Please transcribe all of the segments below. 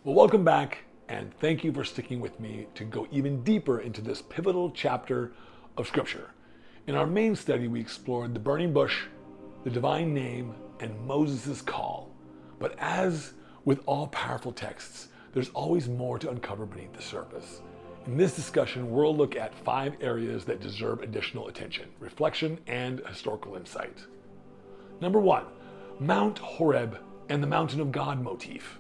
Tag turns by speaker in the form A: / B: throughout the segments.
A: Well, welcome back, and thank you for sticking with me to go even deeper into this pivotal chapter of Scripture. In our main study, we explored the burning bush, the divine name, and Moses' call. But as with all powerful texts, there's always more to uncover beneath the surface. In this discussion, we'll look at 5 areas that deserve additional attention, reflection, and historical insight. Number 1, Mount Horeb and the Mountain of God motif.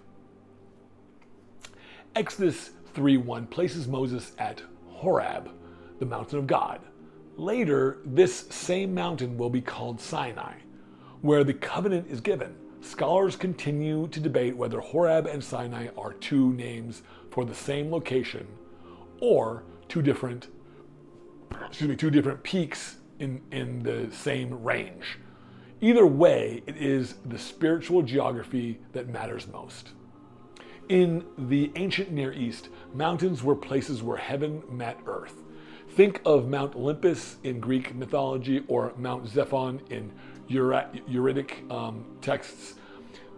A: Exodus 3:1 places Moses at Horeb, the mountain of God. Later, this same mountain will be called Sinai, where the covenant is given. Scholars continue to debate whether Horeb and Sinai are 2 names for the same location or two different peaks in the same range. Either way, it is the spiritual geography that matters most. In the ancient Near East, mountains were places where heaven met earth. Think of Mount Olympus in Greek mythology or Mount Zephon in Uritic texts.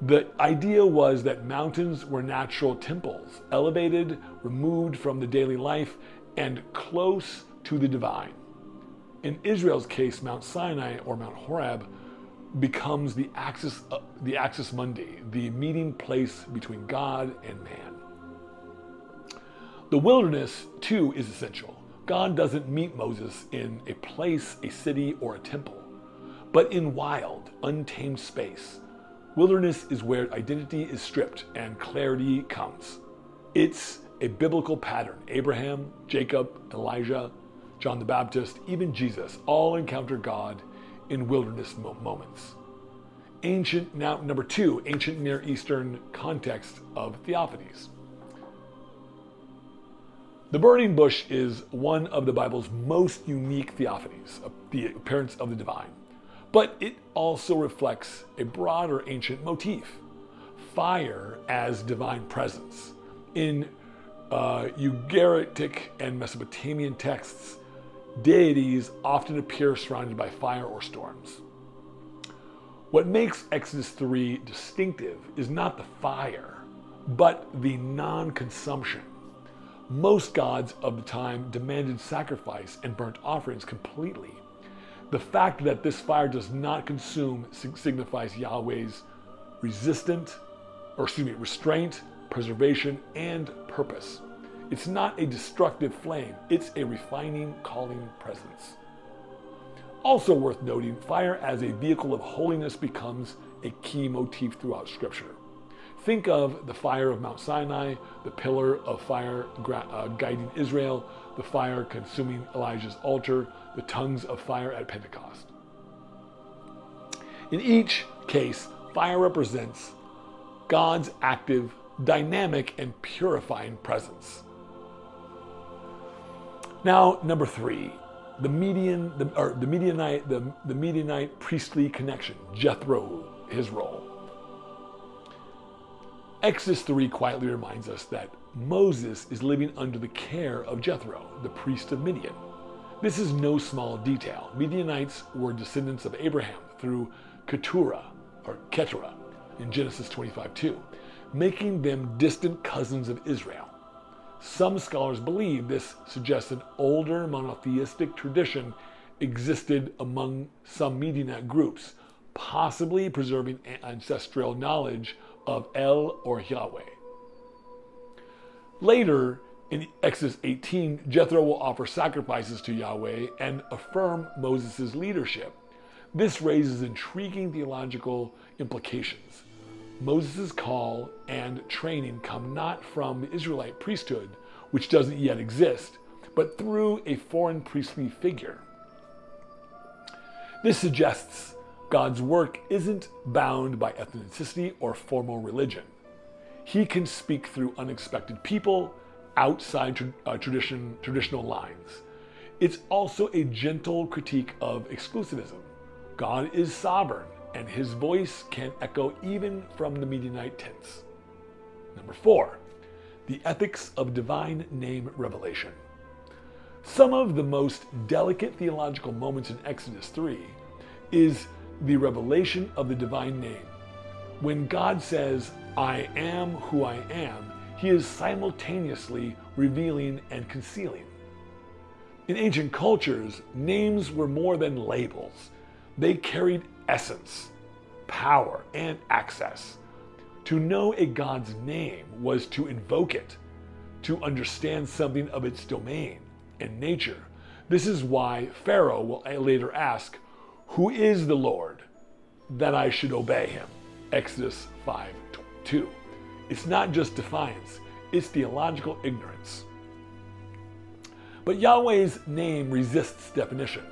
A: The idea was that mountains were natural temples, elevated, removed from the daily life, and close to the divine. In Israel's case, Mount Sinai or Mount Horeb becomes the axis mundi, the meeting place between God and man. The wilderness, too, is essential. God doesn't meet Moses in a place, a city, or a temple, but in wild, untamed space. Wilderness is where identity is stripped and clarity comes. It's a biblical pattern. Abraham, Jacob, Elijah, John the Baptist, even Jesus, all encounter God in wilderness moments. Number 2, ancient Near Eastern context of theophanies. The burning bush is one of the Bible's most unique theophanies, the appearance of the divine. But it also reflects a broader ancient motif, fire as divine presence. In Ugaritic and Mesopotamian texts, deities often appear surrounded by fire or storms. What makes Exodus 3 distinctive is not the fire, but the non-consumption. Most gods of the time demanded sacrifice and burnt offerings completely. The fact that this fire does not consume signifies Yahweh's restraint, preservation, and purpose. It's not a destructive flame, it's a refining, calling presence. Also worth noting, fire as a vehicle of holiness becomes a key motif throughout Scripture. Think of the fire of Mount Sinai, the pillar of fire guiding Israel, the fire consuming Elijah's altar, the tongues of fire at Pentecost. In each case, fire represents God's active, dynamic, and purifying presence. Now, number 3, the Midianite priestly connection, Jethro, his role. Exodus 3 quietly reminds us that Moses is living under the care of Jethro, the priest of Midian. This is no small detail. Midianites were descendants of Abraham through Keturah in Genesis 25:2, making them distant cousins of Israel. Some scholars believe this suggests an older monotheistic tradition existed among some Midianite groups, possibly preserving ancestral knowledge of El or Yahweh. Later, in Exodus 18, Jethro will offer sacrifices to Yahweh and affirm Moses' leadership. This raises intriguing theological implications. Moses' call and training come not from the Israelite priesthood, which doesn't yet exist, but through a foreign priestly figure. This suggests God's work isn't bound by ethnicity or formal religion. He can speak through unexpected people outside traditional lines. It's also a gentle critique of exclusivism. God is sovereign, and his voice can echo even from the Midianite tents. Number 4, the ethics of divine name revelation. Some of the most delicate theological moments in Exodus 3 is the revelation of the divine name. When God says, "I am who I am," he is simultaneously revealing and concealing. In ancient cultures, names were more than labels. They carried essence, power, and access. To know a God's name was to invoke it, to understand something of its domain and nature. This is why Pharaoh will later ask, "Who is the Lord, that I should obey him?" Exodus 5:2. It's not just defiance, it's theological ignorance. But Yahweh's name resists definition.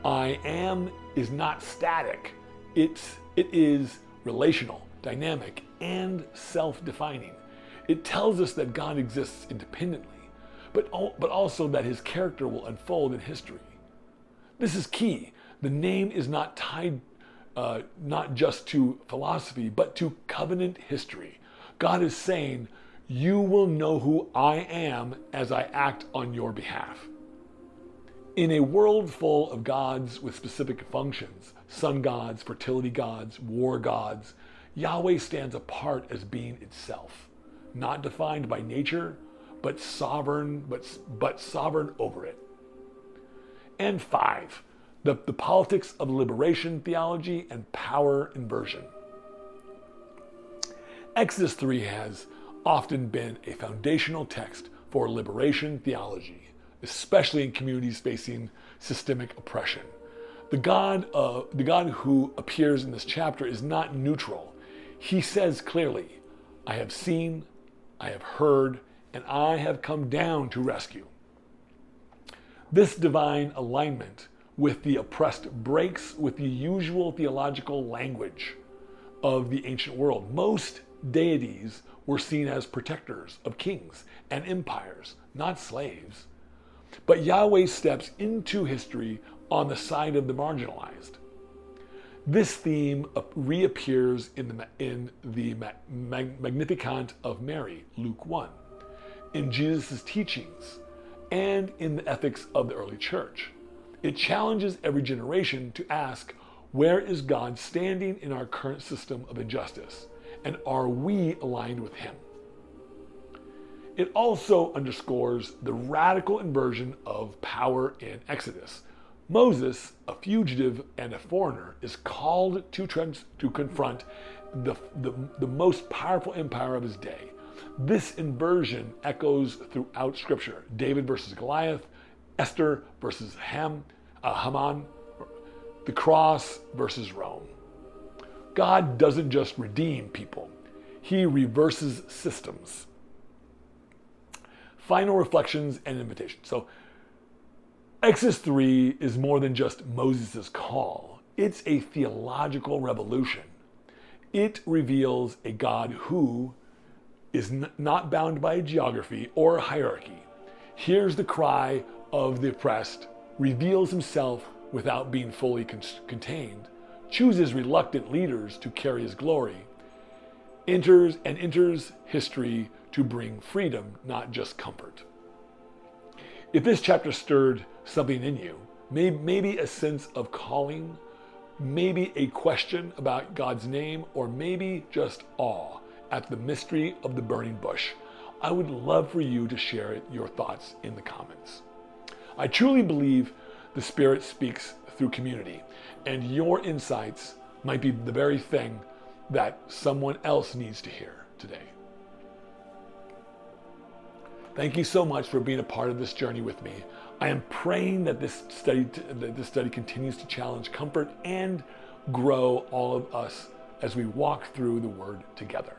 A: I am is not static. It is relational, dynamic, and self-defining. It tells us that God exists independently, but also that his character will unfold in history. This is key. The name is not tied not just to philosophy, but to covenant history. God is saying, you will know who I am as I act on your behalf. In a world full of gods with specific functions, sun gods, fertility gods, war gods, Yahweh stands apart as being itself, not defined by nature, but sovereign over it. And 5, the politics of liberation theology and power inversion. Exodus 3 has often been a foundational text for liberation theology, especially in communities facing systemic oppression. The God who appears in this chapter is not neutral. He says clearly, I have seen, I have heard, and I have come down to rescue. This divine alignment with the oppressed breaks with the usual theological language of the ancient world. Most deities were seen as protectors of kings and empires, not slaves. But Yahweh steps into history on the side of the marginalized. This theme reappears in the Magnificat of Mary, Luke 1, in Jesus' teachings, and in the ethics of the early church. It challenges every generation to ask, where is God standing in our current system of injustice? And are we aligned with him? It also underscores the radical inversion of power in Exodus. Moses, a fugitive and a foreigner, is called to confront the most powerful empire of his day. This inversion echoes throughout Scripture. David versus Goliath, Esther versus Haman, the cross versus Rome. God doesn't just redeem people, he reverses systems. Final reflections and invitations. So Exodus 3 is more than just Moses' call. It's a theological revolution. It reveals a God who is not bound by geography or hierarchy, hears the cry of the oppressed, reveals himself without being fully contained, chooses reluctant leaders to carry his glory, enters history to bring freedom, not just comfort. If this chapter stirred something in you, maybe a sense of calling, maybe a question about God's name, or maybe just awe at the mystery of the burning bush, I would love for you to share your thoughts in the comments. I truly believe the Spirit speaks through community, and your insights might be the very thing that someone else needs to hear today. Thank you so much for being a part of this journey with me. I am praying that this study continues to challenge, comfort, and grow all of us as we walk through the Word together.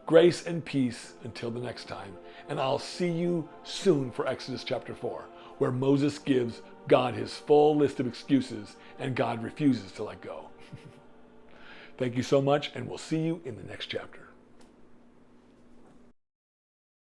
A: Grace and peace until the next time, and I'll see you soon for Exodus chapter 4, where Moses gives God his full list of excuses and God refuses to let go. Thank you so much, and we'll see you in the next chapter.